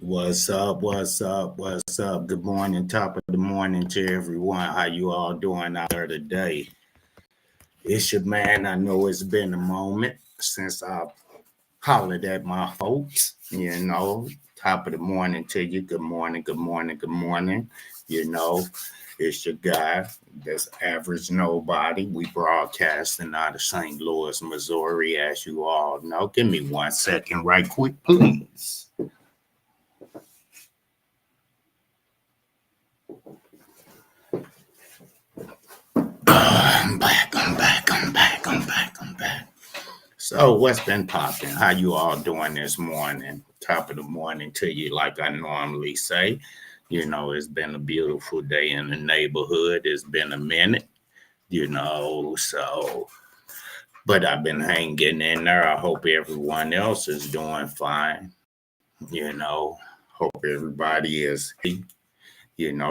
What's up? What's up? What's up? Good morning, top of the morning to everyone. How you all doing out there today? It's your man. I know it's been a moment since I hollered at my folks. Top of the morning to you. Good morning. Good morning. Good morning. You know, it's your guy. That's average nobody. We broadcasting out of St. Louis, Missouri, as you all know. Give me 1 second, right quick, please. I'm back, I'm back, I'm back, I'm back, I'm back. So what's been popping? How you all doing this morning? Top of the morning to you, like I normally say. It's been a beautiful day in the neighborhood. It's been a minute, so but I've been hanging in there. I hope everyone else is doing fine. Hope everybody is,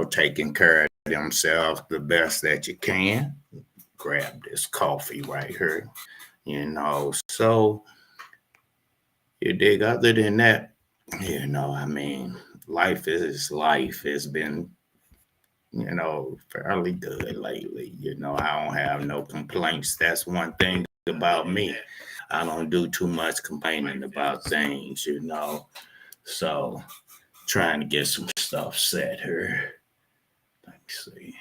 taking care of themselves the best that you can. Grab this coffee right here, So you dig, other than that, life is life. It's been, fairly good lately. I don't have no complaints. That's one thing about me. I don't do too much complaining about things. So trying to get some stuff set here. Let's see.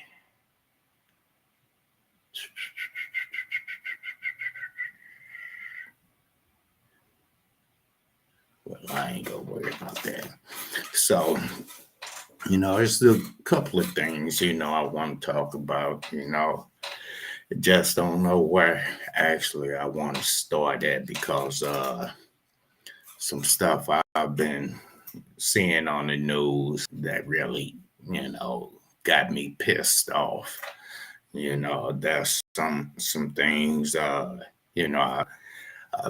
Well, I ain't gonna worry about that. So, there's a couple of things, I want to talk about, just don't know where actually I want to start at because some stuff I've been seeing on the news that really, got me pissed off. There's some things, I've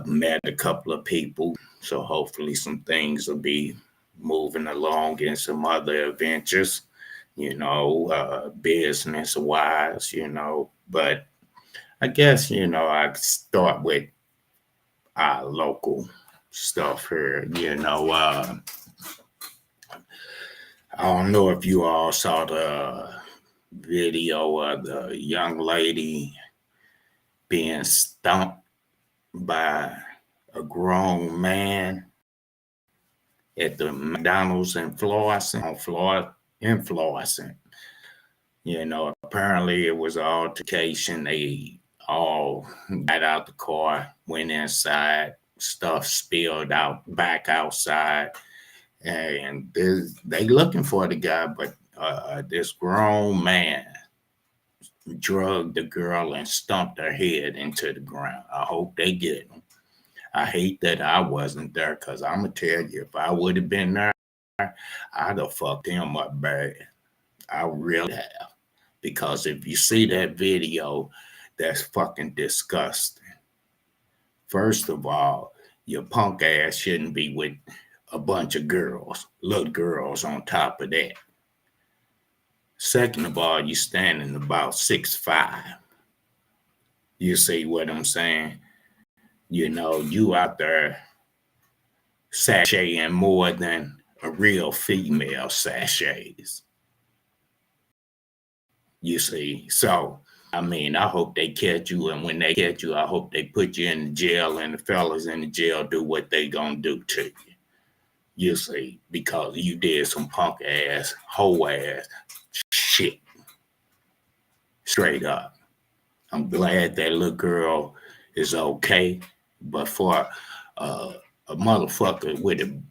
met a couple of people, so hopefully some things will be moving along in some other adventures, business wise, But I guess, I start with our local stuff here, I don't know if you all saw the video of the young lady being stumped by a grown man at the McDonald's in Florissant. Apparently it was an altercation. They all got out the car, went inside, stuff spilled out back outside, and they looking for the guy, but this grown man drugged the girl and stumped her head into the ground. I hope they get him. I hate that I wasn't there because I'm going to tell you, if I would have been there, I'd have fucked him up bad. I really have. Because if you see that video, that's fucking disgusting. First of all, your punk ass shouldn't be with a bunch of girls, little girls on top of that. Second of all, you standing about 6'5". You see what I'm saying? You out there sashaying more than a real female sachets. You see, so I hope they catch you, and when they catch you, I hope they put you in jail, and the fellas in the jail do what they gonna do to you. You see, because you did some punk ass, hoe ass shit. Straight up. I'm glad that little girl is okay, but for a motherfucker with a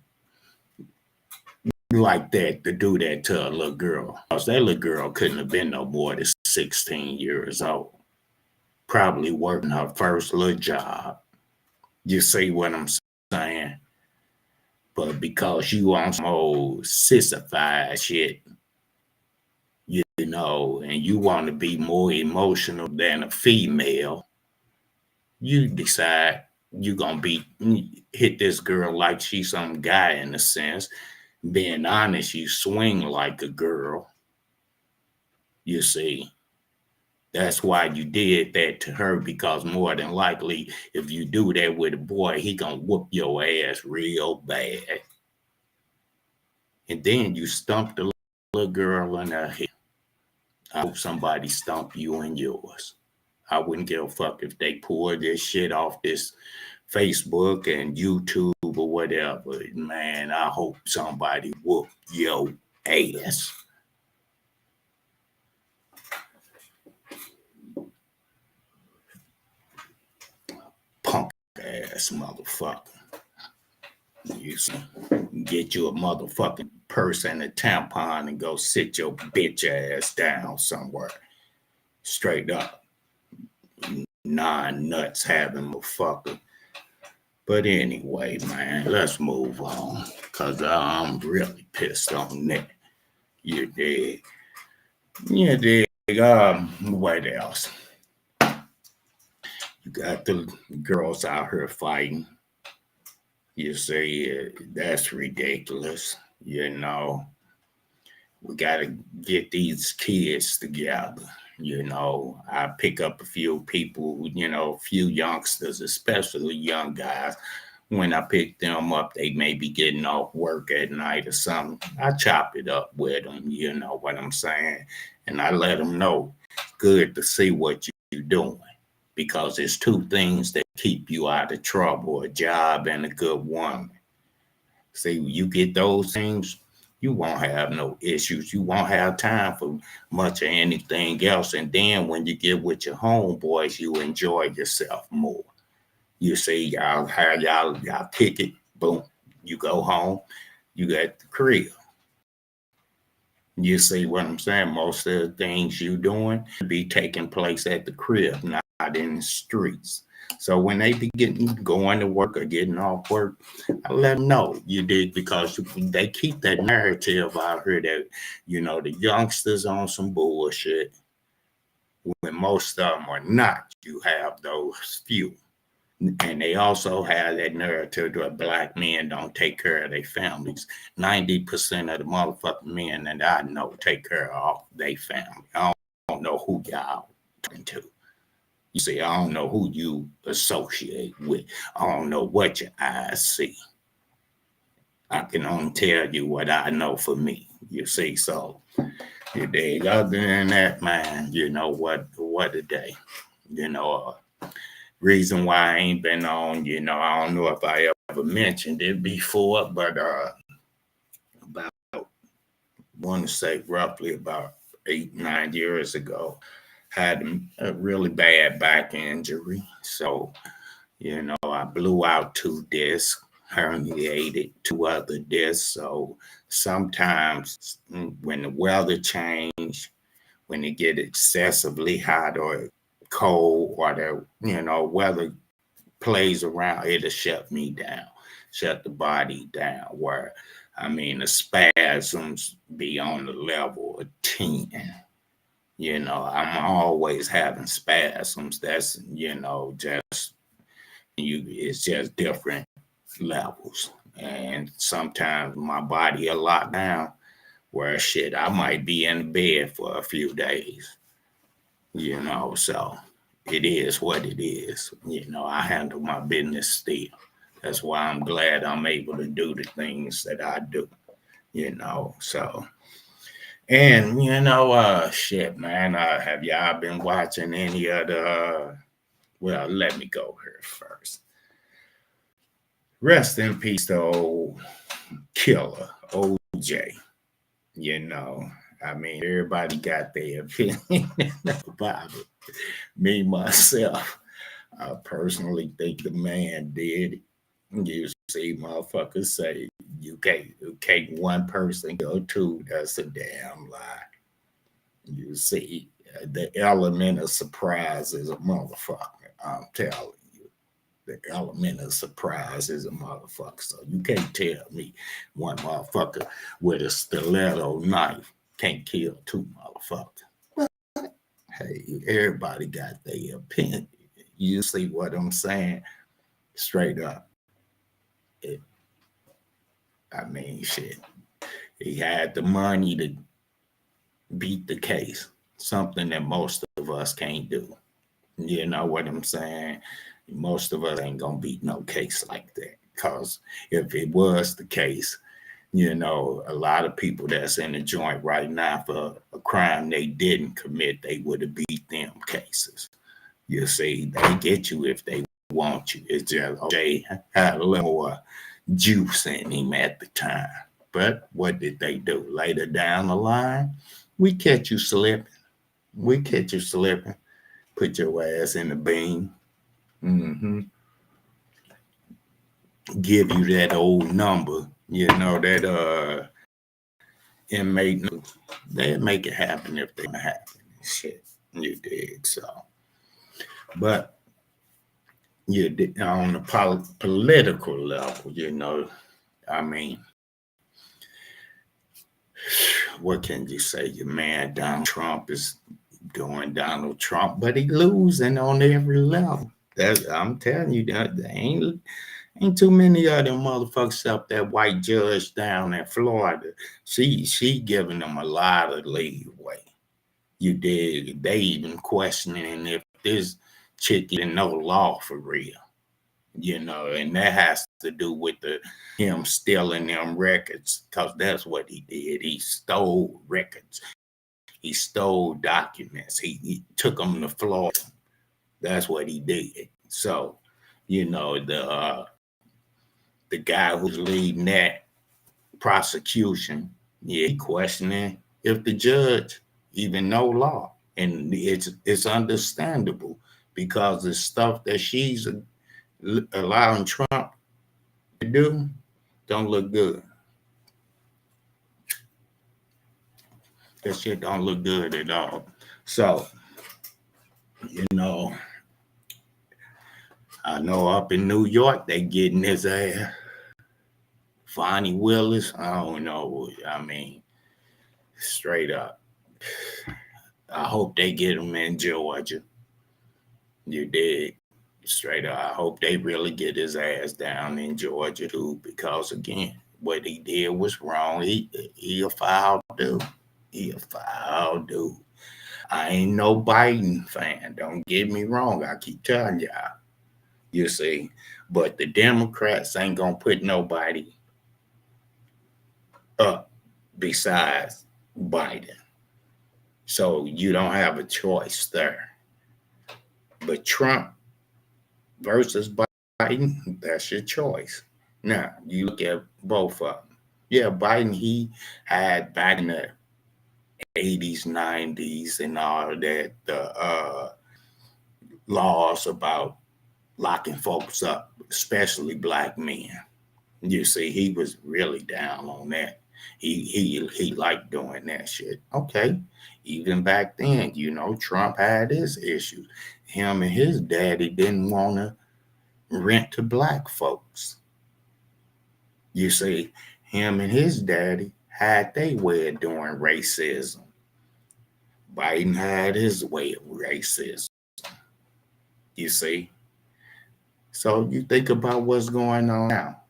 like that to do that to a little girl, because that little girl couldn't have been no more than 16 years old, probably working her first little job. You see what I'm saying? But because you on some old sissified shit, and you want to be more emotional than a female, you decide you gonna hit this girl like she's some guy in a sense. Being honest, you swing like a girl. You see, that's why you did that to her, because more than likely, if you do that with a boy, he gonna whoop your ass real bad. and then you stump the little girl in her head. I hope somebody stump you in yours. I wouldn't give a fuck if they pour this shit off this Facebook and YouTube or whatever. Man, I hope somebody whoop your ass. Punk ass motherfucker. You see, get you a motherfucking purse and a tampon and go sit your bitch ass down somewhere. Straight up. Non-nuts having motherfucker. But anyway, man, let's move on. Cause I'm really pissed on that. You dig? You dig? What else? You got the girls out here fighting. You say that's ridiculous. You know, we got to get these kids together. You know, I pick up a few people, you know, a few youngsters, especially young guys. When I pick them up, they may be getting off work at night or something. I chop it up with them, you know what I'm saying? And I let them know, good to see what you're doing. Because it's two things that keep you out of trouble, a job and a good woman. See, you get those things, you won't have no issues. You won't have time for much of anything else. And then when you get with your homeboys, you enjoy yourself more. You see, y'all kick it, boom. You go home, you got the crib. You see what I'm saying? Most of the things you doing be taking place at the crib, not in the streets. So when they be going to work or getting off work, I let them know you did because they keep that narrative out here that, you know, the youngsters on some bullshit. When most of them are not, you have those few. And they also have that narrative that black men don't take care of their families. 90% of the motherfucking men that I know take care of their family. I don't know who y'all talking to. You see, I don't know who you associate with. I don't know what your eyes see. I can only tell you what I know for me. You see, so you dig. Other than that, man, you know what a day. You know, reason why I ain't been on, you know, I don't know if I ever mentioned it before, but about want to say roughly about 8-9 years ago, had a really bad back injury. So, you know, I blew out 2 discs, herniated 2 other discs. So sometimes when the weather change, when it get excessively hot or cold or the, you know, weather plays around, it'll shut me down, shut the body down where, I mean, the spasms be on the level of 10. You know, I'm always having spasms. That's, you know, just it's just different levels. And sometimes my body will lock down where shit, I might be in bed for a few days. You know, so it is what it is. You know, I handle my business still. That's why I'm glad I'm able to do the things that I do. You know, so and you know, shit, man. Have y'all been watching any of the? Well, let me go here first. Rest in peace, to old killer OJ. You know, I mean, everybody got their opinion about it. Me myself, I personally think the man did it. You see, motherfuckers say you can't one person go two. That's a damn lie. You see, the element of surprise is a motherfucker. I'm telling you, the element of surprise is a motherfucker. So you can't tell me one motherfucker with a stiletto knife can't kill 2 motherfuckers. Hey, everybody got their opinion. You see what I'm saying? Straight up. It, I mean, shit. He had the money to beat the case, something that most of us can't do. You know what I'm saying? Most of us ain't gonna beat no case like that. Cause if it was the case, A lot of people that's in the joint right now for a crime they didn't commit, they would have beat them cases. You see, they get you if they want you. It's just they had a little more juice in him at the time. But what did they do? Later down the line, we catch you slipping. We catch you slipping. Put your ass in the beam. hmm Give you that old number. That inmate. They'd make it happen if they happen. Shit, you dig? So, but you did on the political level. I mean, what can you say? Your man Donald Trump is doing Donald Trump, but he losing on every level. I'm telling you, there ain't too many of them motherfuckers up that white judge down in Florida. She giving them a lot of leeway. You dig? They even questioning if this chick even know law for real. And that has to do with him stealing them records, because that's what he did. He stole records. He stole documents. He took them to Florida. That's what he did. So, the guy who's leading that prosecution, he questioning if the judge even know law. And it's understandable because the stuff that she's allowing Trump to do don't look good. That shit don't look good at all. So, I know up in New York, they getting his ass. Fonnie Willis, I don't know. I mean, straight up. I hope they get him in Georgia. You did. Straight up. I hope they really get his ass down in Georgia too, because again, what he did was wrong. He a foul dude. He a foul dude. I ain't no Biden fan. Don't get me wrong. I keep telling y'all. You see, but the Democrats ain't gonna put nobody up besides Biden. So you don't have a choice there. But Trump versus Biden, that's your choice. Now, you look at both of them. Yeah, Biden, he had back in the 80s, 90s, and all that, the laws about locking folks up, especially black men. You see, he was really down on that. He liked doing that shit. Okay. Even back then, Trump had his issues. Him and his daddy didn't want to rent to black folks. You see, him and his daddy had their way of doing racism. Biden had his way of racism. You see? So you think about what's going on now.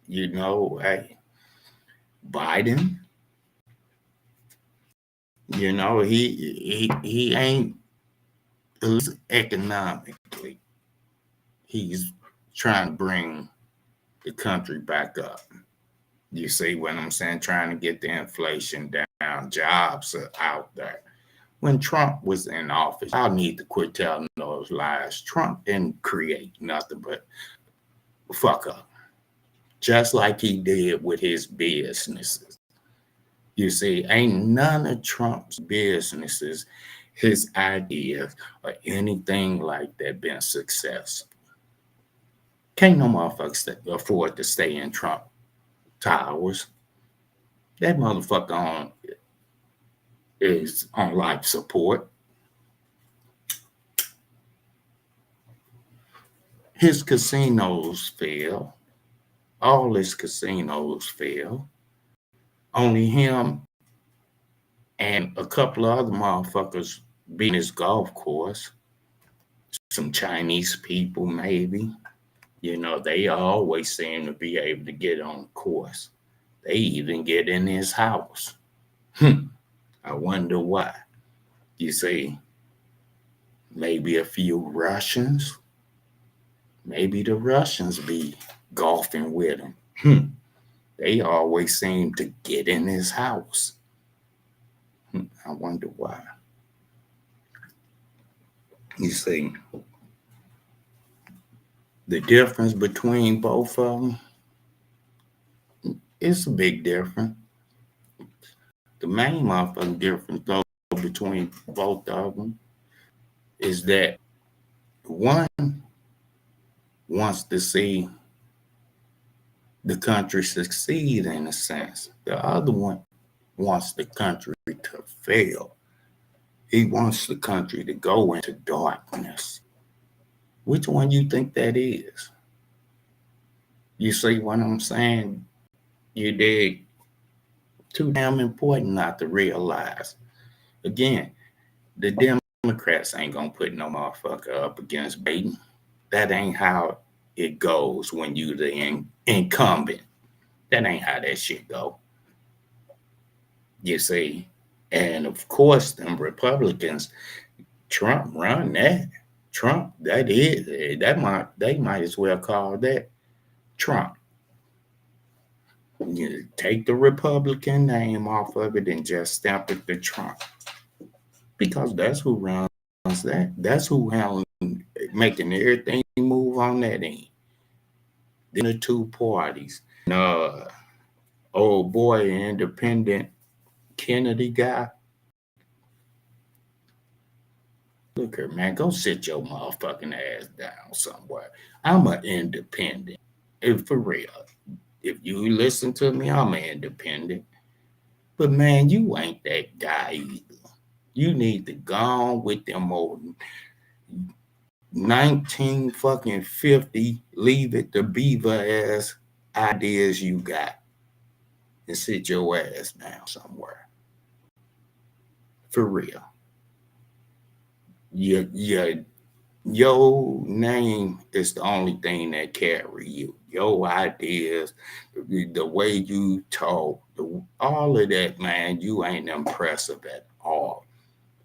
Hey, Biden, he ain't economically. He's trying to bring the country back up. You see what I'm saying? Trying to get the inflation down, jobs are out there. When Trump was in office, I need to quit telling those lies. Trump didn't create nothing but fuck up, just like he did with his businesses. You see, ain't none of Trump's businesses, his ideas, or anything like that been successful. Can't no motherfuckers afford to stay in Trump towers. That motherfucker is on life support. His casinos fail. All his casinos fail. Only him and a couple of other motherfuckers beat his golf course. Some Chinese people, maybe. They always seem to be able to get on course. They even get in his house. I wonder why. You see, maybe a few Russians. Maybe the Russians be golfing with him. they always seem to get in his house. I wonder why. You see, the difference between both of them, it's a big difference. The main motherfucking difference, though, between both of them is that one wants to see the country succeed in a sense. The other one wants the country to fail. He wants the country to go into darkness. Which one you think that is? You see what I'm saying? You dig? Too damn important not to realize. Again, the Democrats ain't gonna put no motherfucker up against Biden. That ain't how it goes when you the incumbent. That ain't how that shit go. You see? And of course, them Republicans, Trump run that. Trump, they might as well call that Trump. You take the Republican name off of it and just stamp it to Trump. Because that's who runs that. That's who making everything move on that end. Then the two parties. Old boy, independent Kennedy guy. Look here, man, go sit your motherfucking ass down somewhere. I'm an independent. If for real. If you listen to me, I'm an independent. But man, you ain't that guy either. You need to go on with them old 1950 leave it to beaver ass ideas you got and sit your ass down somewhere. For real. Your name is the only thing that carry you. Your ideas, the way you talk, all of that, man, you ain't impressive at all.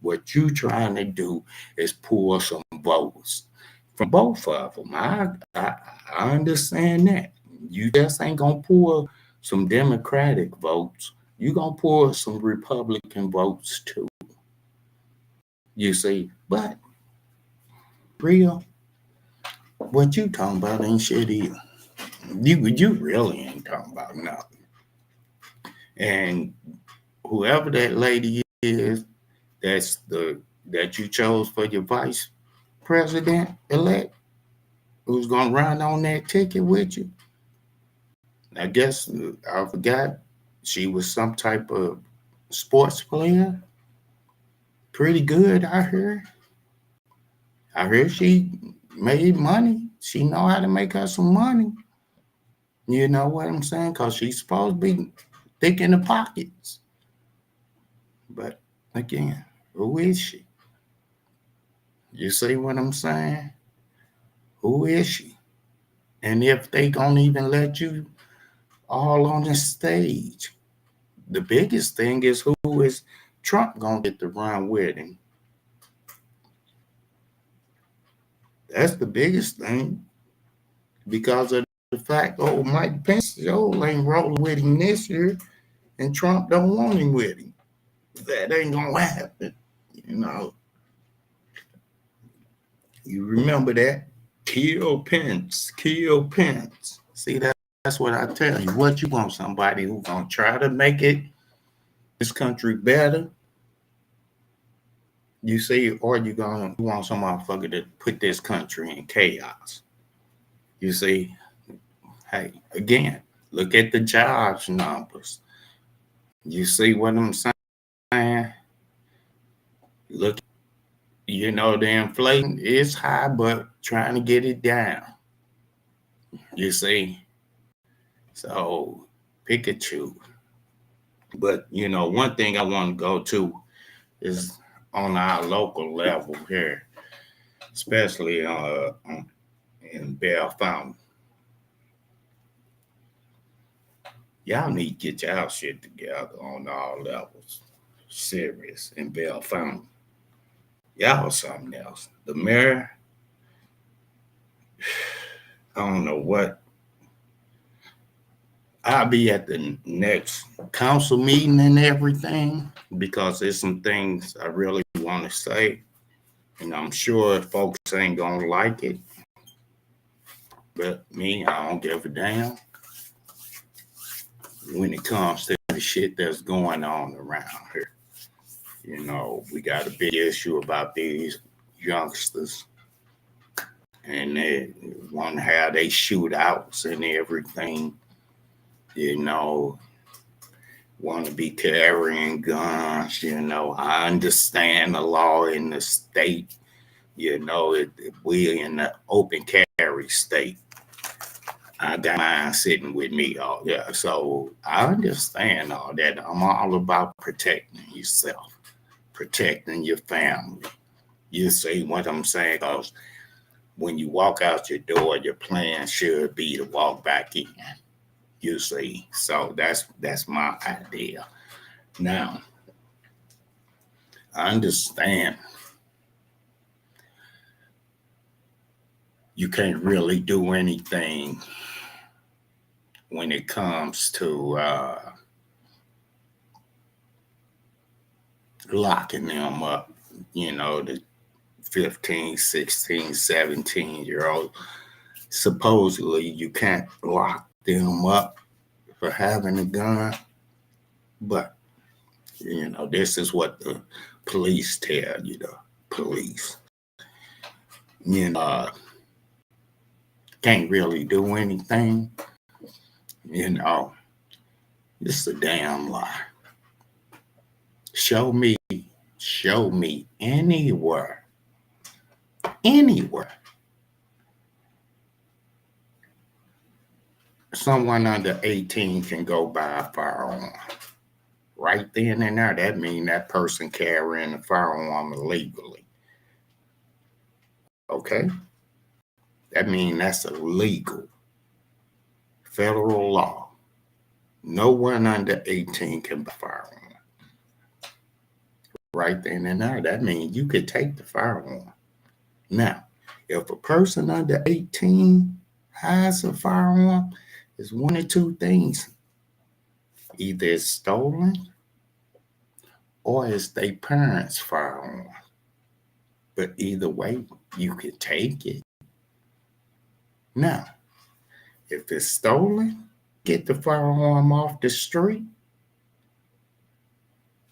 What you trying to do is pull some votes from both of them. I understand that. You just ain't gonna pull some Democratic votes. You gonna pull some Republican votes too. You see, but real, what you talking about ain't shit either. You really ain't talking about nothing. And whoever that lady is, that you chose for your vice president elect, who's gonna run on that ticket with you. I guess I forgot she was some type of sports player. Pretty good, I heard. I heard she made money. She know how to make her some money. You know what I'm saying? Because she's supposed to be thick in the pockets. But again, who is she? You see what I'm saying? Who is she? And if they gonna even let you all on the stage, the biggest thing is who is Trump gonna get to run with him? That's the biggest thing because of the fact, Mike Pence ain't rolling with him this year, and Trump don't want him with him. That ain't gonna happen. You know, you remember that? Kill Pence, kill Pence. See, that's what I tell you. What you want, somebody who's gonna try to make this country better? You see, or you want some motherfucker to put this country in chaos. You see, hey, again, look at the jobs numbers. You see what I'm saying? Look, the inflation is high, but trying to get it down. You see? So pick a choose. But one thing I want to go to is on our local level here, especially in Bell Fountain. Y'all need to get y'all shit together on all levels. Serious in Bell Fountain. Y'all something else. The mayor, I don't know what. I'll be at the next council meeting and everything because there's some things I really want to say. And I'm sure folks ain't gonna like it. But me, I don't give a damn when it comes to the shit that's going on around here. You know, we got a big issue about these youngsters and they want to have they shootouts and everything. You know, want to be carrying guns. You know, I understand the law in the state. You know, we in the open carry state. I got mine sitting with me. Yeah. So I understand all that. I'm all about protecting yourself, protecting your family. You see what I'm saying? Because when you walk out your door, your plan should be to walk back in. You see, so that's my idea. Now, I understand you can't really do anything when it comes to locking them up, you know, the 15, 16, 17-year-old. Supposedly, you can't lock them up for having a gun, but, you know, this is what the police tell you, the police. You know, can't really do anything. You know, it's a damn lie. Show me anywhere, someone under 18 can go buy a firearm. Right then and there, that means that person carrying a firearm illegally. Okay? That means that's illegal. Federal law. No one under 18 can buy a firearm. Right then and there, that means you could take the firearm. Now, if a person under 18 has a firearm, it's one of two things. Either it's stolen or it's their parents' firearm. But either way, you can take it. Now, if it's stolen, get the firearm off the street.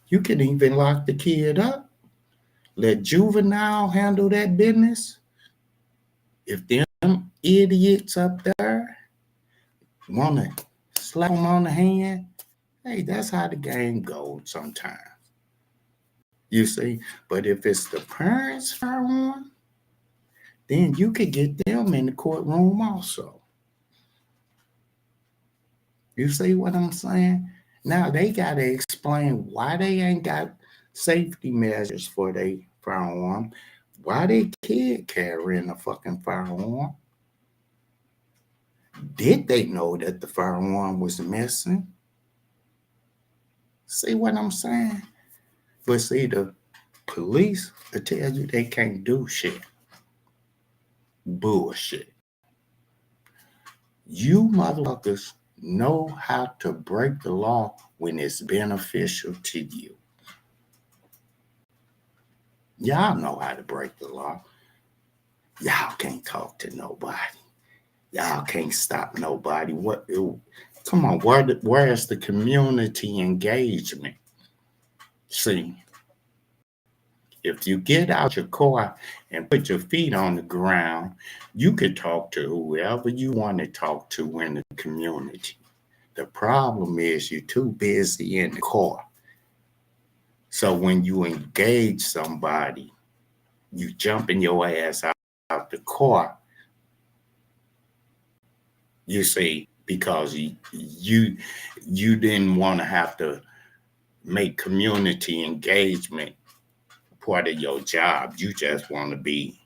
You can even lock the kid up. Let juvenile handle that business. If them idiots up there want to slap them on the hand, hey, that's how the game goes sometimes. You see? But if it's the parents' firearm, then you could get them in the courtroom also. You see what I'm saying? Now they got to explain why they ain't got safety measures for their firearm. Why they kid carrying a fucking firearm? Did they know that the firearm was missing? See what I'm saying? But see, the police will tell you they can't do shit. Bullshit. You motherfuckers know how to break the law when it's beneficial to you. Y'all know how to break the law. Y'all can't talk to nobody. Y'all can't stop nobody. Come on, where's the community engagement? See, if you get out your car and put your feet on the ground, you can talk to whoever you want to talk to in the community. The problem is you're too busy in the car. So when you engage somebody, you jumping your ass out the car. You see, because you didn't want to have to make community engagement part of your job. You just want to be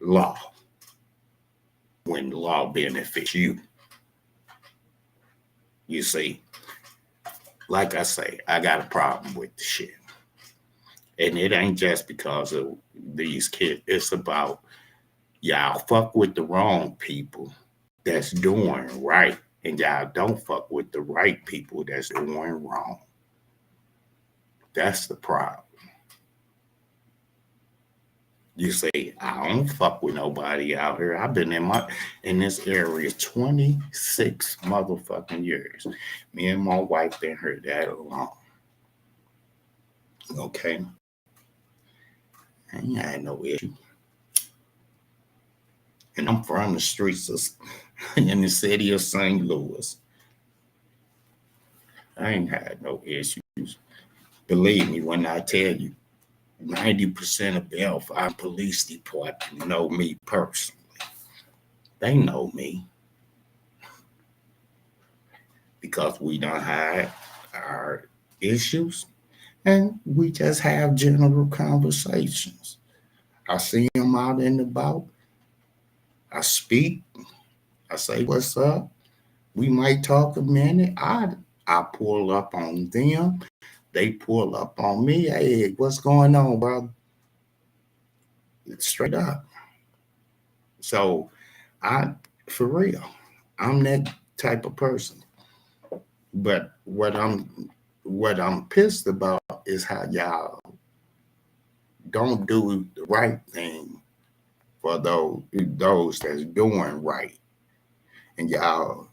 law when law benefits you. You see, like I say, I got a problem with the shit. And it ain't just because of these kids. It's about y'all fuck with the wrong people that's doing right And y'all don't fuck with the right people that's doing wrong. That's the problem. You say, I don't fuck with nobody out here. I've been in this area 26 motherfucking years. Me and my wife been here that long. Okay. I ain't had no issue. And I'm from the streets of in the city of St. Louis. I ain't had no issues. Believe me when I tell you, 90% of Belfast Police Department know me personally. They know me because we don't have our issues and we just have general conversations. I see them out and about. I speak. I say, what's up? We might talk a minute. I pull up on them. They pull up on me. Hey, what's going on, brother? Straight up. So for real, I'm that type of person. But what I'm pissed about is how y'all don't do the right thing for those that's doing right, and y'all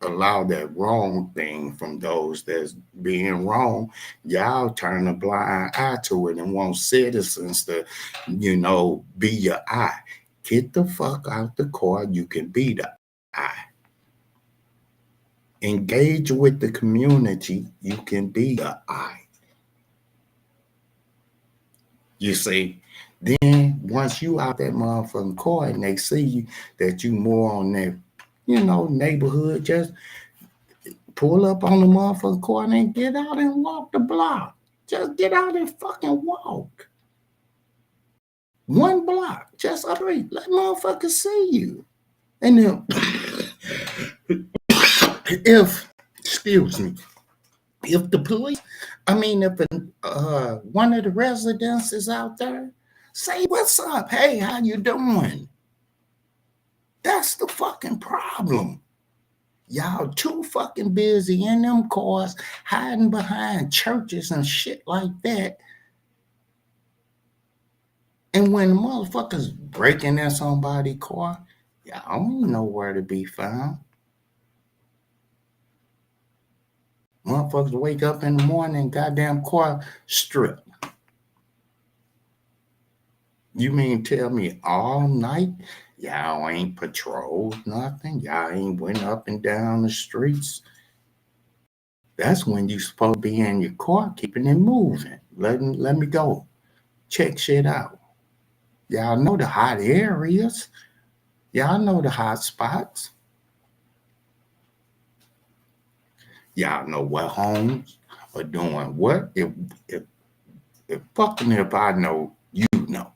allow that wrong thing from those that's being wrong. Y'all turn a blind eye to it and want citizens to, be your eye. Get the fuck out the car. You can be the eye. Engage with the community. You can be the eye. You see, then once you out that motherfucking car and they see you that you more on that, neighborhood, just pull up on the motherfucking car and then get out and walk the block. Just get out and fucking walk. One block, just a street. Let motherfuckers see you. And then excuse me, if the police, if one of the residents is out there, say, what's up? Hey, how you doing? That's the fucking problem. Y'all too fucking busy in them cars, hiding behind churches and shit like that. And when motherfuckers breaking in somebody's car, y'all ain't nowhere to be found. Motherfuckers wake up in the morning, goddamn car stripped. You mean tell me all night y'all ain't patrolled nothing? Y'all ain't went up and down the streets? That's when you supposed to be in your car, keeping it moving. Let me go. Check shit out. Y'all know the hot areas. Y'all know the hot spots. Y'all know what homes are doing what. If fucking if I know, you know.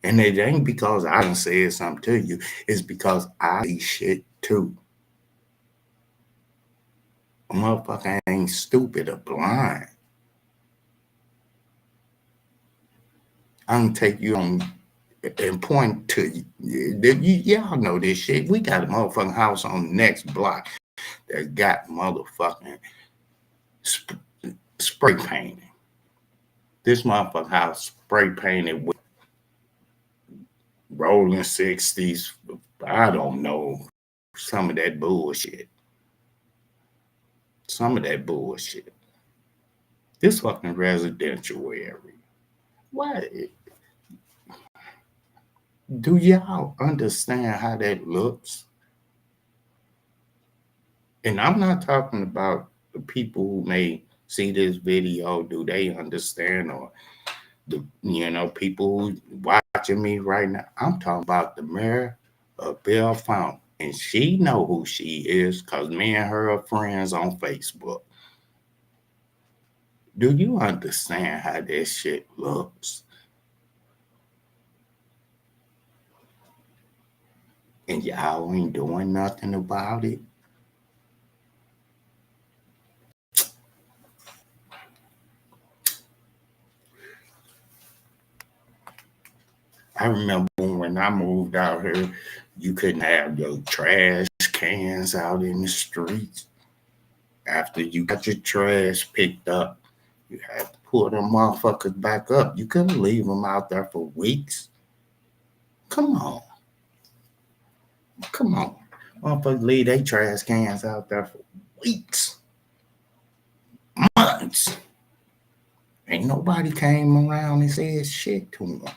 And it ain't because I done said something to you. It's because I see shit too. A motherfucker ain't stupid or blind. I can take you on and point to you. Y'all know this shit. We got a motherfucking house on the next block that got motherfucking spray painting. This motherfucking house spray painted with rolling 60s. I don't know. Some of that bullshit. This fucking residential area. What? Do y'all understand how that looks? And I'm not talking about the people who may see this video. Do they understand? Or the people who watching me right now? I'm talking about the mayor of Bellefonte. And she know who she is because me and her are friends on Facebook. Do you understand how that shit looks? And y'all ain't doing nothing about it? I remember when I moved out here, you couldn't have your trash cans out in the streets. After you got your trash picked up, you had to pull them motherfuckers back up. You couldn't leave them out there for weeks. Come on. Come on. Motherfuckers leave their trash cans out there for weeks, months. Ain't nobody came around and said shit to them.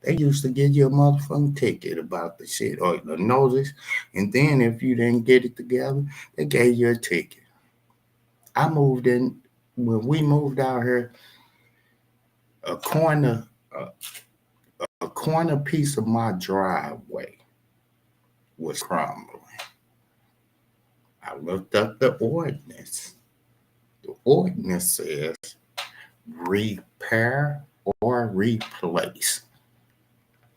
They used to give you a motherfucking ticket about the shit or the notice. And then if you didn't get it together, they gave you a ticket. I moved in, when we moved out here, a corner piece of my driveway was crumbling. I looked up the ordinance. The ordinance says repair or replace.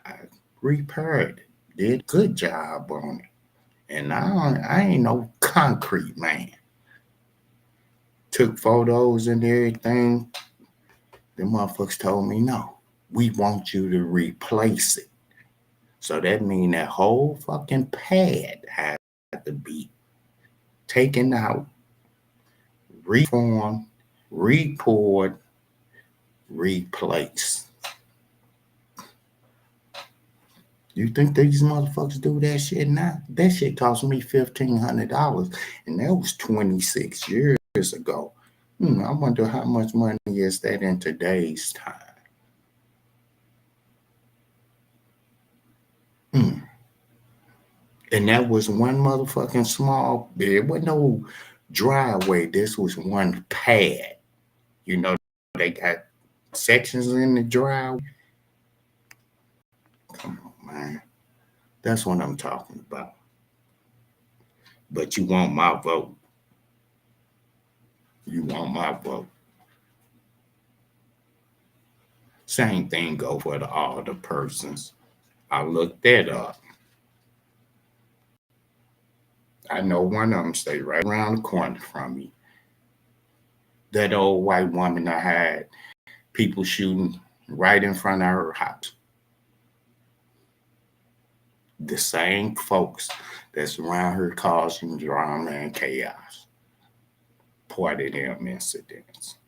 I repaired it, did a good job on it. And I ain't no concrete man. Took photos and everything. The motherfuckers told me, no, we want you to replace it. So that means that whole fucking pad had to be taken out, reformed, repoured, replaced. You think these motherfuckers do that shit now? That shit cost me $1,500, and that was 26 years ago. I wonder how much money is that in today's time. And that was one motherfucking small, there wasn't no driveway. This was one pad. You know, they got sections in the driveway. Come on, man. That's what I'm talking about. But you want my vote. You want my vote. Same thing go for the older persons. I looked that up. I know one of them stay right around the corner from me. That old white woman I had people shooting right in front of her house. The same folks that's around her causing drama and chaos. Part of them incidents.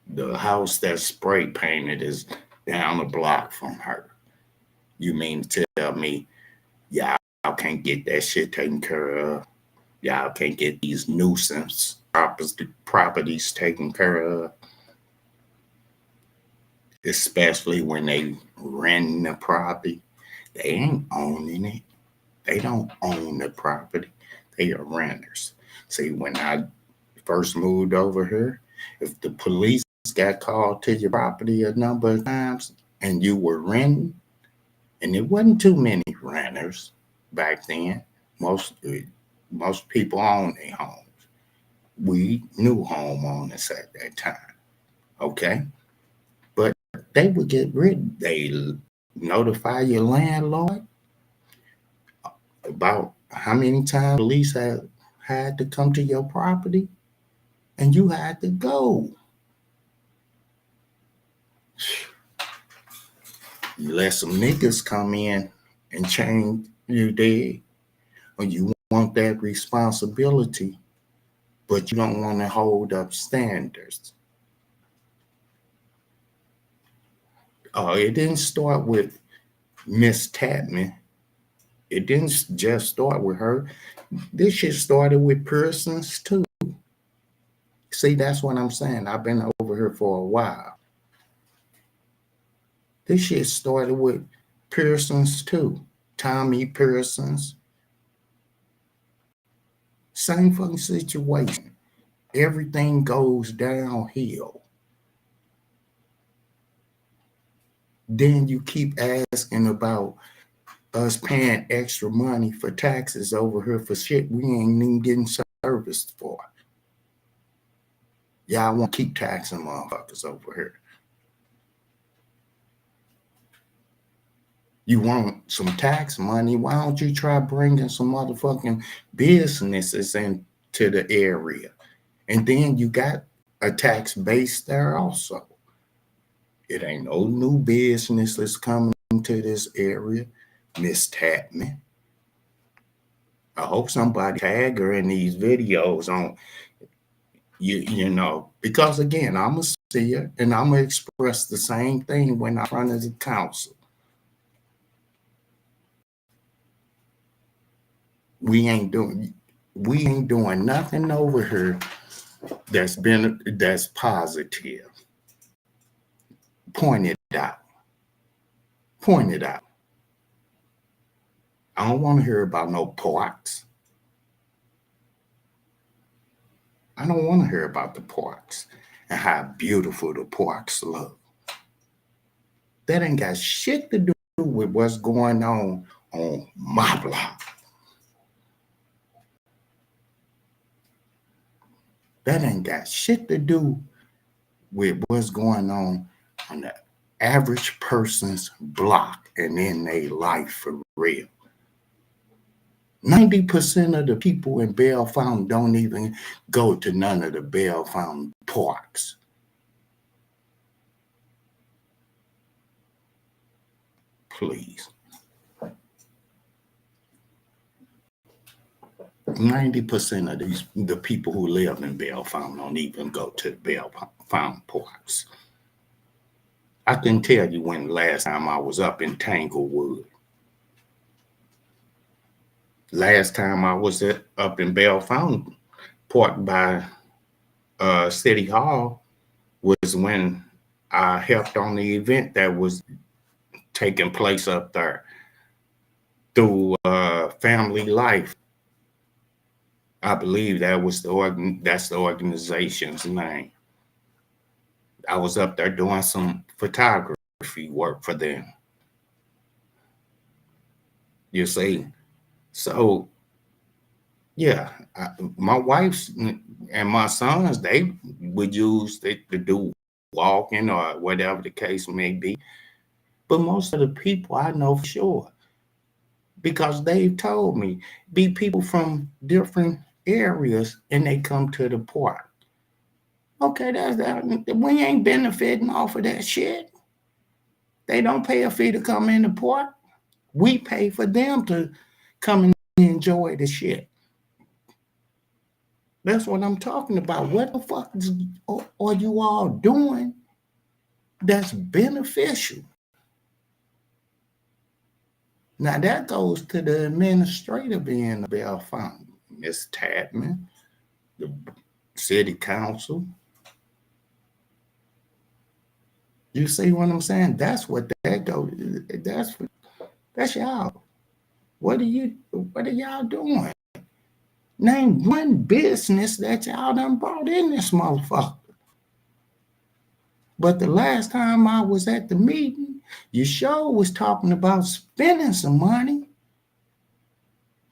The house that's spray painted is down the block from her. You mean to tell me y'all can't get that shit taken care of? Y'all can't get these nuisance properties taken care of? Especially when they rent the property. They ain't owning it. They don't own the property. They are renters. See, when I first moved over here, if the police got called to your property a number of times and you were renting, and there wasn't too many renters back then. Most people owned their homes. We knew homeowners at that time. Okay? But they would get rid. They notify your landlord about how many times police had to come to your property, and you had to go. You let some niggas come in and change you dead, or you want that responsibility, but you don't want to hold up standards. It didn't start with Miss Tapman. It didn't just start with her. This shit started with Pearsons too. See, that's what I'm saying. I've been over here for a while. This shit started with Pearsons too. Tommy Pearsons. Same fucking situation. Everything goes downhill. Then you keep asking about us paying extra money for taxes over here for shit we ain't even getting serviced for. Y'all want to keep taxing motherfuckers over here. You want some tax money? Why don't you try bringing some motherfucking businesses into the area? And then you got a tax base there also. It ain't no new businesses coming to this area, Miss Tapman. I hope somebody tag her in these videos on because again, I'm a seer and I'm gonna express the same thing when I'm in front of the council. We ain't doing nothing over here that's positive. Point it out. Point it out. I don't want to hear about no parks. I don't want to hear about the parks and how beautiful the parks look. That ain't got shit to do with what's going on my block. That ain't got shit to do with what's going on the average person's block and in their life for real. 90% of the people in Bellefontaine don't even go to none of the Bellefontaine parks. Please. 90% of the people who live in Bellefontaine don't even go to the Bellefontaine parks. I can tell you when the last time I was up in Tanglewood. Last time I was up in Bellefontaine Park by City Hall was when I helped on the event that was taking place up there through Family Life. I believe that's the organization's name. I was up there doing some photography work for them. You see, so yeah, my wife's and my sons, they would use it to do walking or whatever the case may be. But most of the people I know for sure, because they've told me, be people from different areas and they come to the park. Okay, that's that. We ain't benefiting off of that shit. They don't pay a fee to come in the park. We pay for them to come and enjoy the shit. That's what I'm talking about. What the fuck are you all doing that's beneficial? Now that goes to the administrative end of Bellefontaine, Ms. Tapman, the city council. You see what I'm saying? That's what that goes. That's y'all. What are y'all doing? Name one business that y'all done brought in this motherfucker. But the last time I was at the meeting, your show was talking about spending some money.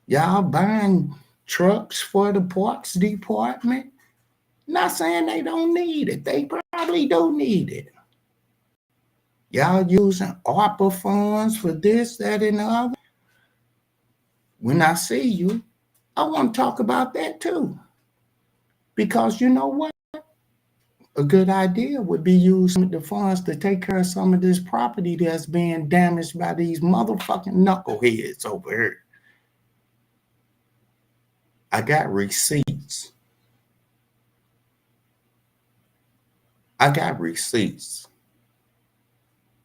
Y'all buying trucks for the parks department. Not saying they don't need it. They probably do need it. Y'all using ARPA funds for this, that, and the other. When I see you, I want to talk about that too. Because you know what? A good idea would be using the funds to take care of some of this property that's being damaged by these motherfucking knuckleheads over here. I got receipts.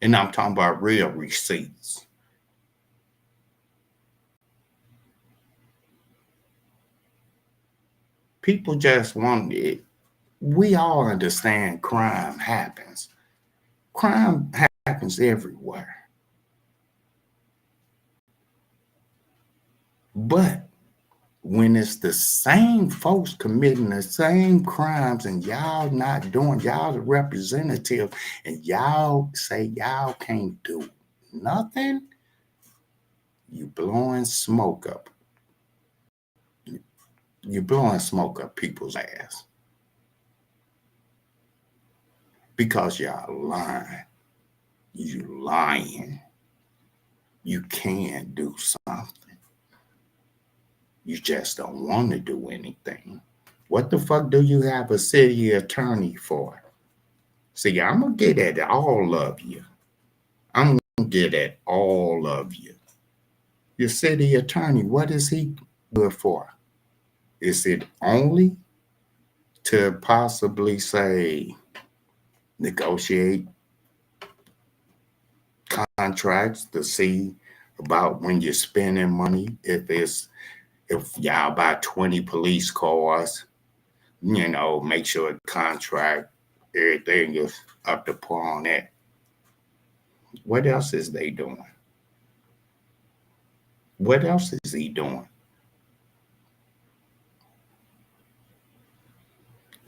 And I'm talking about real receipts. People just want it. We all understand crime happens. Crime happens everywhere. But when it's the same folks committing the same crimes and y'all not doing, y'all the representative, and y'all say y'all can't do nothing, you blowing smoke up. You're blowing smoke up people's ass. Because y'all lying. You lying. You can do something. You just don't want to do anything. What the fuck do you have a city attorney for? See, I'm going to get at all of you. I'm going to get at all of you. Your city attorney, what is he good for? Is it only to possibly say negotiate contracts to see about when you're spending money? If y'all buy 20 police cars, make sure the contract, everything is up to par on that. What else is they doing? What else is he doing?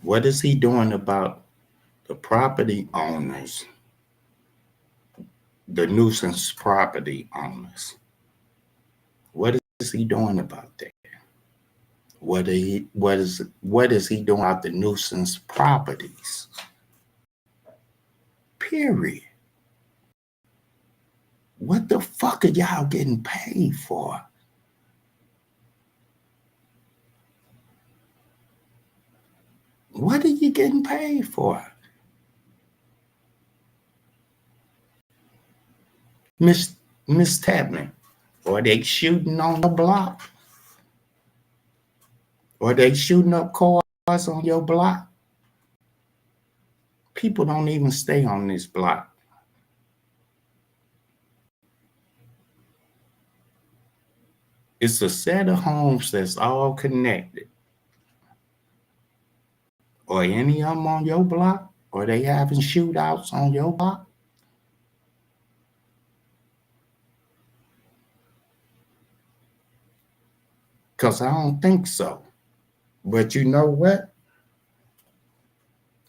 What is he doing about the property owners, the nuisance property owners? What is he doing about that? What is he doing about the nuisance properties? Period. What the fuck are y'all getting paid for? What are you getting paid for? Miss Tapman, are they shooting on the block? Are they shooting up cars on your block? People don't even stay on this block. It's a set of homes that's all connected. Are any of them on your block? Are they having shootouts on your block? Because I don't think so. But you know what?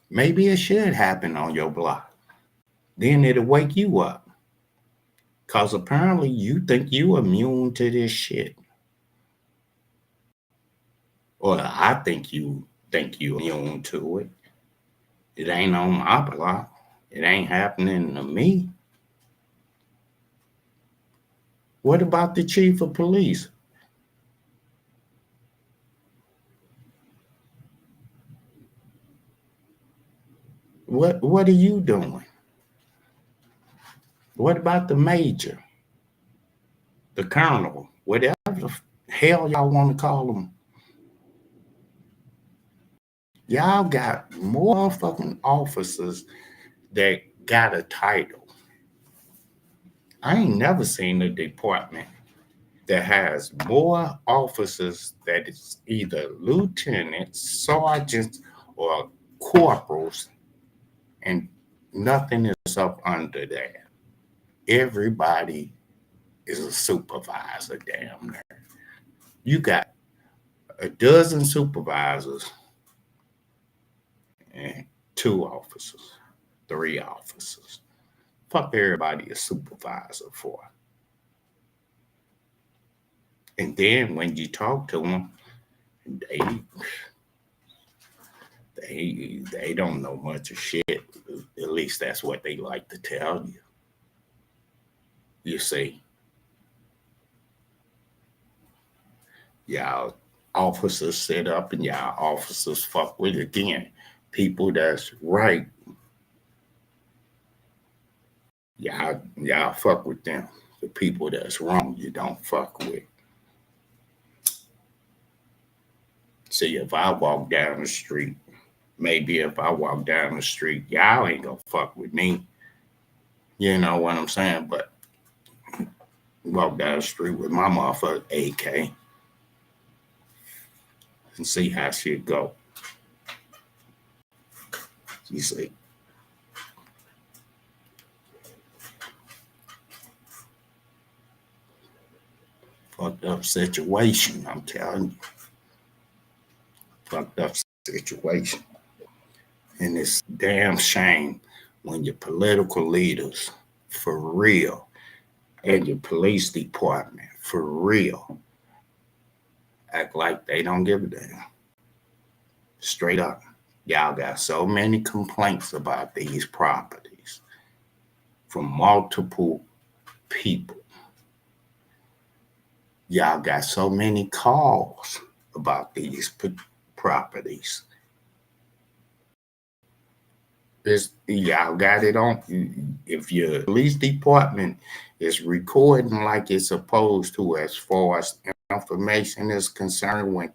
Maybe it should happen on your block. Then it'll wake you up. Because apparently you think you immune to this shit. Or I think you immune to it. It ain't on my block. It ain't happening to me. What about the chief of police? What are you doing? What about the major? The colonel? Whatever the hell y'all want to call them. Y'all got more fucking officers that got a title. I ain't never seen a department that has more officers that is either lieutenants, sergeants, or corporals, and nothing is up under that. Everybody is a supervisor damn near. You got a dozen supervisors and 2 officers, 3 officers. Fuck everybody a supervisor for. And then when you talk to them, they don't know much of shit. At least that's what they like to tell you. You see, y'all officers sit up and y'all officers fuck with, again, people that's right. Y'all fuck with them. The people that's wrong, you don't fuck with. See, if I walk down the street, maybe if I walk down the street, y'all ain't gonna fuck with me. You know what I'm saying? But walk down the street with my motherfucker AK and see how shit go. You see. Fucked up situation, I'm telling you. Fucked up situation. And it's damn shame when your political leaders, for real, and your police department, for real, act like they don't give a damn. Straight up. Y'all got so many complaints about these properties from multiple people. Y'all got so many calls about these properties. Y'all got it on. If your police department is recording like it's supposed to, as far as information is concerned, when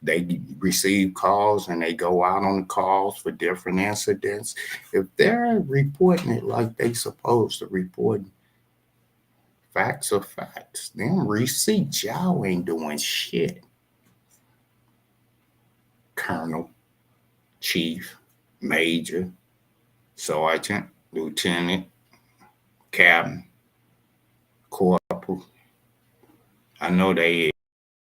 they receive calls and they go out on the calls for different incidents. If they're reporting it like they supposed to report, facts are facts. Them receipts, y'all ain't doing shit. Colonel, chief, major, sergeant, lieutenant, captain, corporal. I know they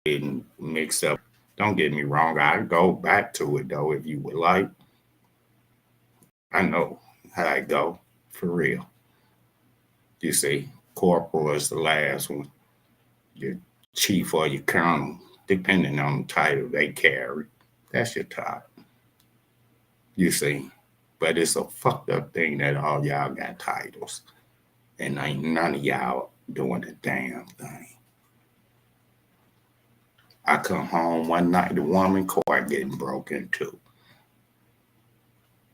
didn't mix up. Don't get me wrong. I go back to it though if you would like. I know how I go for real. You see, corporal is the last one. Your chief or your colonel, depending on the title they carry. That's your top. You see. But it's a fucked up thing that all y'all got titles. And ain't none of y'all doing the damn thing. I come home one night, the woman car getting broke into.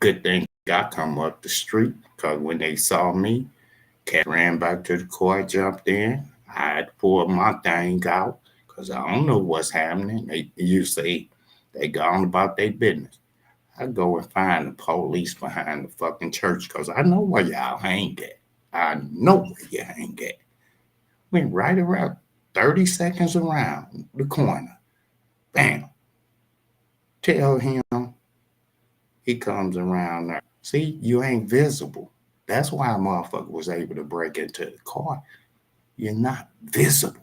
Good thing I come up the street, because when they saw me, cat ran back to the car, jumped in. I had to pull my thing out because I don't know what's happening. You see, they gone about their business. I go and find the police behind the fucking church because I know where y'all hang at. I know where you hang at. Went right around 30 seconds around the corner. Bam. Tell him he comes around there. See, you ain't visible. That's why a motherfucker was able to break into the car. You're not visible.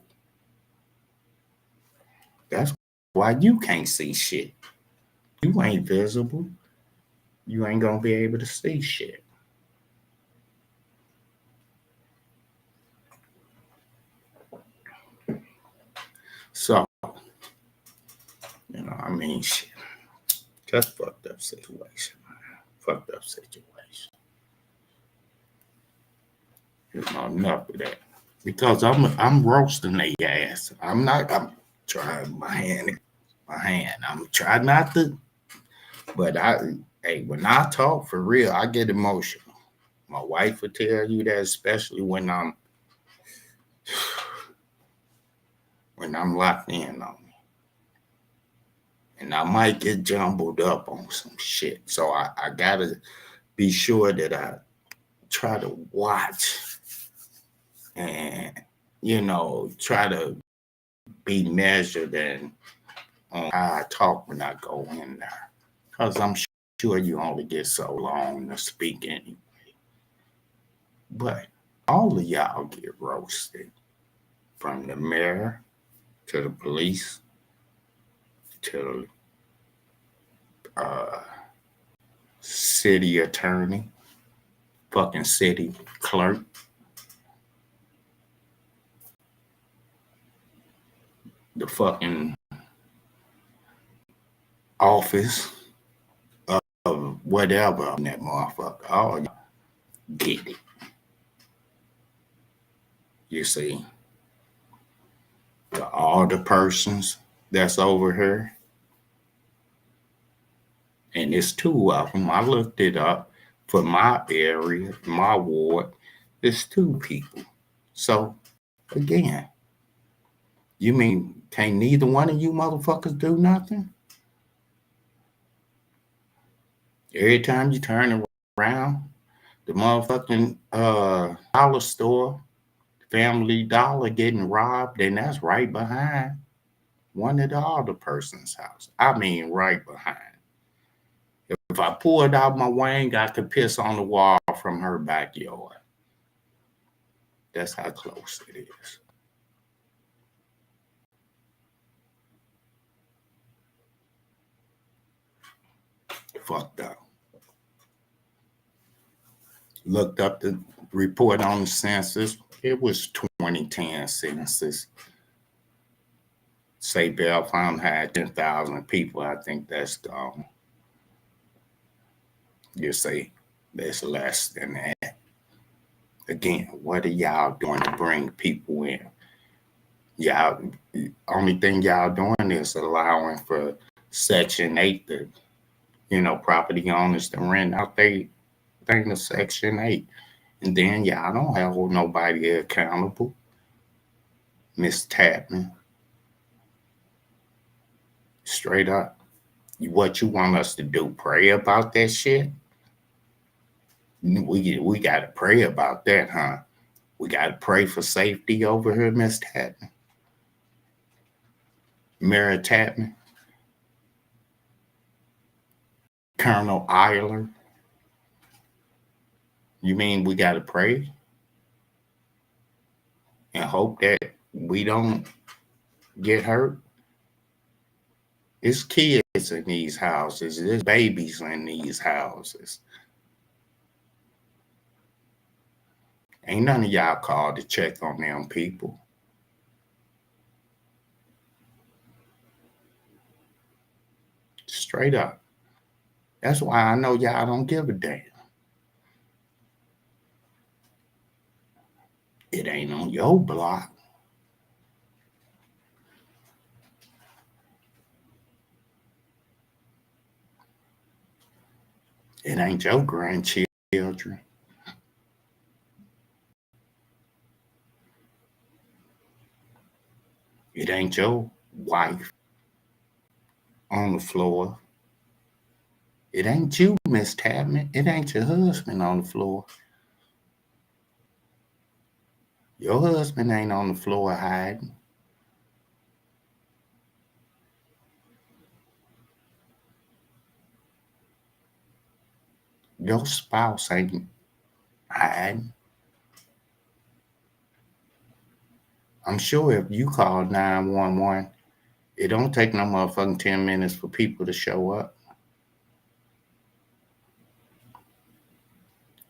That's why you can't see shit. You ain't visible. You ain't gonna be able to see shit. So, I mean, shit. Just fucked up situation, man. Fucked up situation. Enough of that. Because I'm roasting their ass. I'm trying my hand. I'm trying not to. But when I talk for real, I get emotional. My wife will tell you that, especially when I'm locked in on me. And I might get jumbled up on some shit. So I gotta be sure that I try to watch and, try to be measured and on how I talk when I go in there. Because I'm sure you only get so long to speak anyway. But all of y'all get roasted. From the mayor to the police to city attorney, fucking city clerk. The fucking office of whatever on that motherfucker. All y'all get it. You see, all the persons that's over here, and it's 2 of them. I looked it up for my area, my ward. It's 2 people. So again, you mean can't neither one of you motherfuckers do nothing? Every time you turn around, the motherfucking dollar store, Family Dollar getting robbed, and that's right behind one of the other person's house. I mean, right behind. If I pulled out my wing, I could piss on the wall from her backyard. That's how close it is. Fucked up. Looked up the report on the census. It was 2010 census. Say Bellefonte had 10,000 people. I think that's gone. You say there's less than that. Again, what are y'all doing to bring people in? Y'all, only thing y'all doing is allowing for Section 8 to property owners to rent out they thing to Section 8. And then y'all don't hold nobody accountable, Miss Tapman. Straight up. What you want us to do? Pray about that shit? We gotta pray about that, huh? We gotta pray for safety over here, Miss Tapman. Mary Tapman, Colonel Eiler. You mean we gotta pray and hope that we don't get hurt? It's kids in these houses. There's babies in these houses. Ain't none of y'all called to check on them people. Straight up. That's why I know y'all don't give a damn. It ain't on your block. It ain't your grandchildren. It ain't your wife on the floor. It ain't you, Miss Tapman. It ain't your husband on the floor. Your husband ain't on the floor hiding. Your spouse ain't hiding. I'm sure if you call 911, it don't take no motherfucking 10 minutes for people to show up,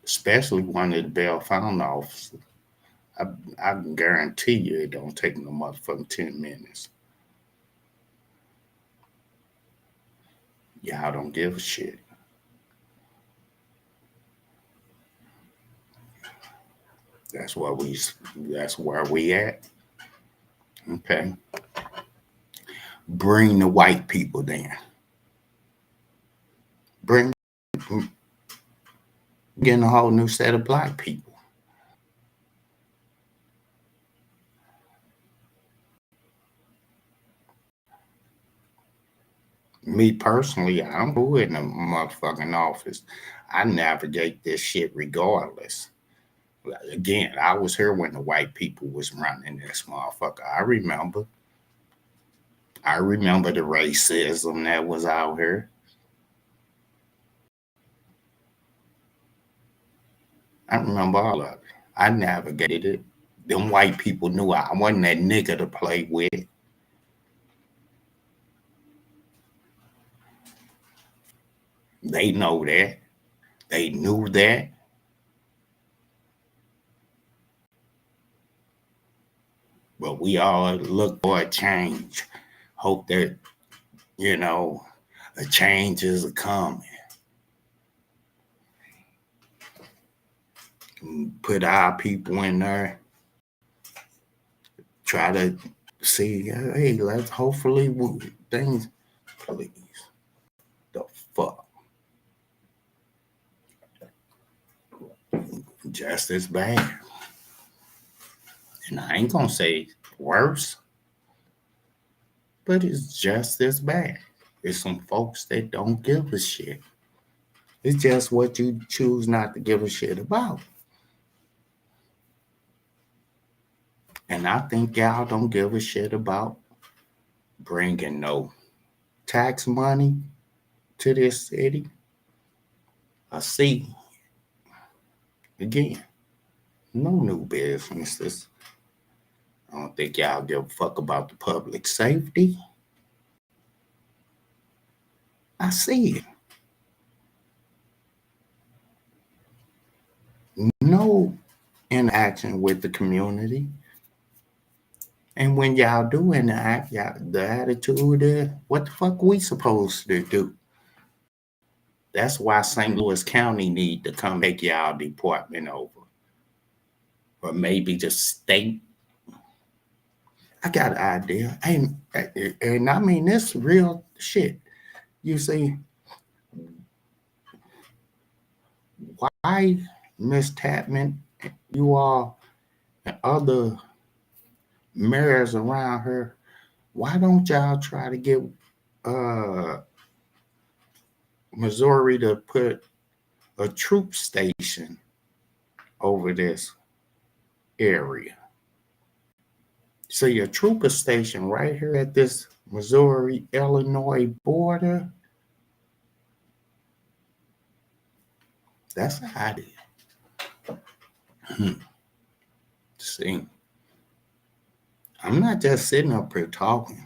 especially one of the Bellefonte officers. I, I can guarantee you it don't take no motherfucking 10 minutes. Y'all don't give a shit. That's where we. That's where we at. Okay. Bring the white people then. Bring getting a whole new set of black people. Me personally, I'm cool in the motherfucking office. I navigate this shit regardless. Again, I was here when the white people was running this motherfucker. I remember the racism that was out here. I remember all of it. I navigated it. Them white people knew I wasn't that nigga to play with. They know that. They knew that. But we all look for a change. Hope that, you know, a change is coming. Put our people in there. Try to see, hey, let's hopefully things, please. The fuck. Just as bad. And I ain't gonna say worse, but it's just as bad. There's some folks that don't give a shit. It's just what you choose not to give a shit about. And I think y'all don't give a shit about bringing no tax money to this city. I see, again, no new businesses. I don't think y'all give a fuck about the public safety. I see it. No interaction with the community. And when y'all do interact, y'all, the attitude is, what the fuck we supposed to do? That's why St. Louis County need to come take y'all department over. Or maybe the state. I got an idea. And I mean, this real shit. You see, Miss Tapman, you all and other mayors around here, why don't y'all try to get uh Missouri to put a troop station over this area? See, a trooper station right here at this Missouri Illinois border. That's an idea. See, I'm not just sitting up here talking.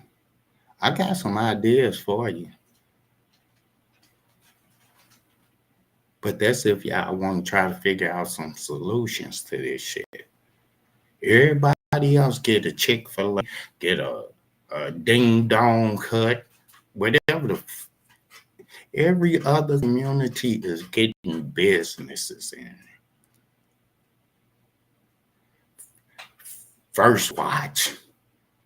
I got some ideas for you. But that's if y'all want to try to figure out some solutions to this shit. Everybody else get a Chick-fil-A, get a ding dong hut, whatever every other community is getting businesses in. First Watch.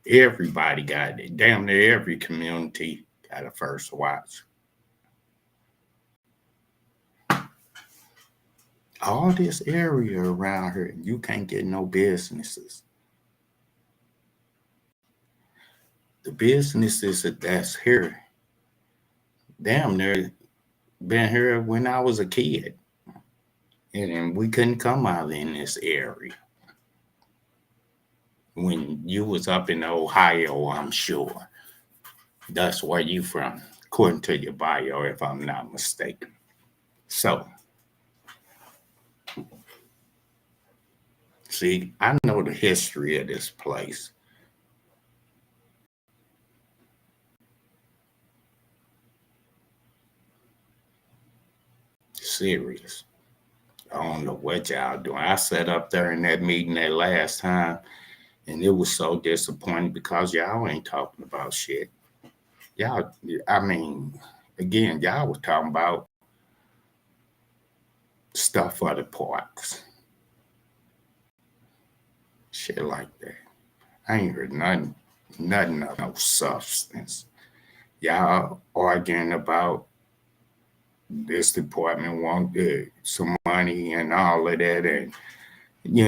Everybody got it. Damn near every community got a First Watch. All this area around here, you can't get no businesses. The businesses that's here, damn near been here when I was a kid. And we couldn't come out in this area. When you was up in Ohio, I'm sure. That's where you from, according to your bio, if I'm not mistaken. So, see, I know the history of this place. Serious. I don't know what y'all doing. I sat up there in that meeting that last time, and it was so disappointing because y'all ain't talking about shit. Y'all, I mean, again, y'all was talking about stuff for the parks. Shit like that. I ain't heard nothing of no substance. Y'all arguing about this department want some money and all of that, and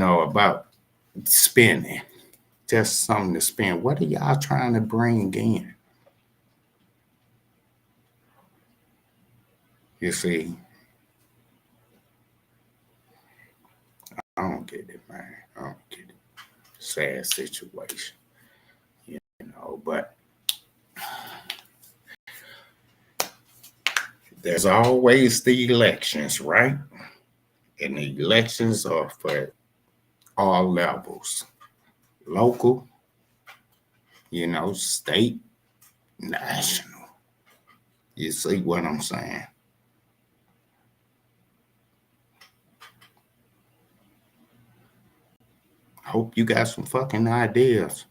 about spending, just something to spend. What are y'all trying to bring in? You see, I don't get it, man. I don't get it. Sad situation, but there's always the elections, right? And the elections are for all levels, local, state, national. You see what I'm saying? Hope you got some fucking ideas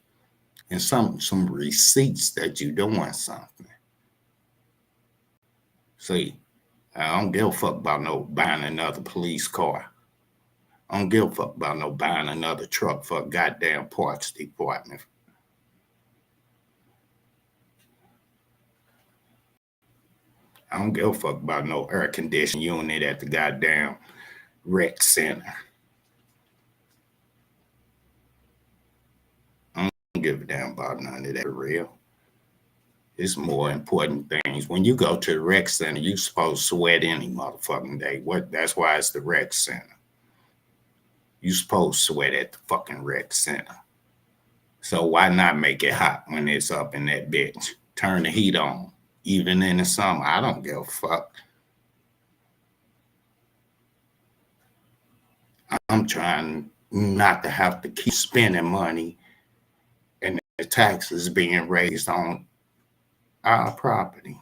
and some receipts that you're doing something. See, I don't give a fuck about no buying another police car. I don't give a fuck about no buying another truck for a goddamn parts department. I don't give a fuck about no air conditioning unit at the goddamn rec center. I don't give a damn about none of that real. It's more important things. When you go to the rec center, you supposed to sweat any motherfucking day. That's why it's the rec center. You supposed to sweat at the fucking rec center. So why not make it hot when it's up in that bitch? Turn the heat on. Even in the summer, I don't give a fuck. I'm trying not to have to keep spending money and the taxes being raised on our property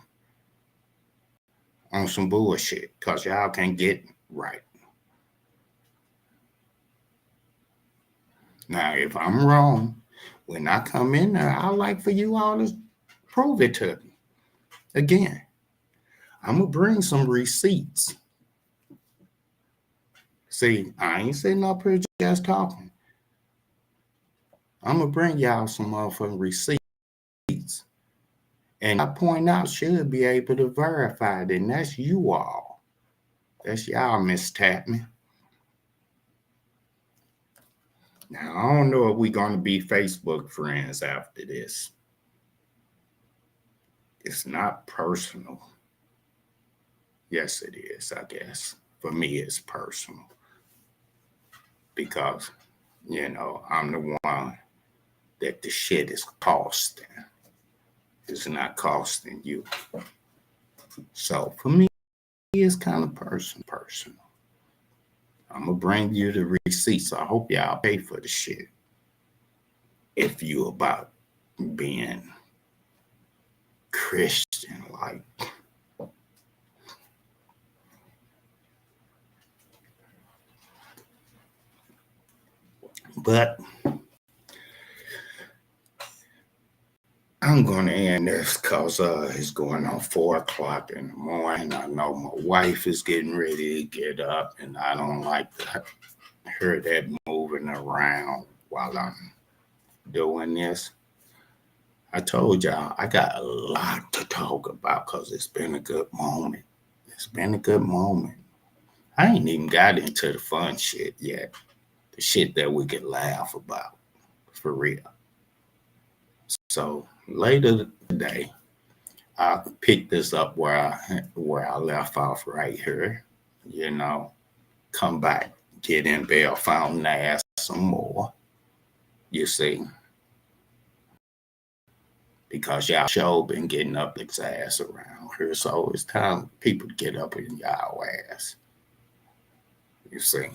on some bullshit because y'all can't get right. Now, if I'm wrong, when I come in there, I like for you all to prove it to me. Again, I'm going to bring some receipts. See, I ain't sitting up here just talking. I'm going to bring y'all some motherfucking receipts. And I point out should be able to verify that, and that's you all. That's y'all, Miss Tapman. Now, I don't know if we're going to be Facebook friends after this. It's not personal. Yes, it is, I guess. For me, it's personal. Because, I'm the one that the shit is costing. It's not costing you. So for me, it's kind of personal. I'm going to bring you the receipts. I hope y'all pay for the shit. If you about being Christian like. But I'm going to end this because it's going on 4 o'clock in the morning. I know my wife is getting ready to get up, and I don't like to hear that moving around while I'm doing this. I told y'all I got a lot to talk about because it's been a good moment. It's been a good moment. I ain't even got into the fun shit yet. The shit that we could laugh about, for real. So later today, I'll pick this up where I left off right here. Come back, get in Bell Fountain, ask some more. You see, because y'all show been getting up its ass around here, so it's time people to get up in y'all ass. You see.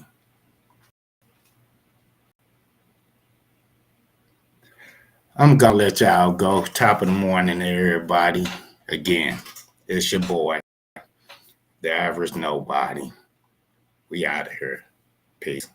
I'm gonna let y'all go. Top of the morning, everybody. Again, it's your boy, the average nobody. We out of here. Peace.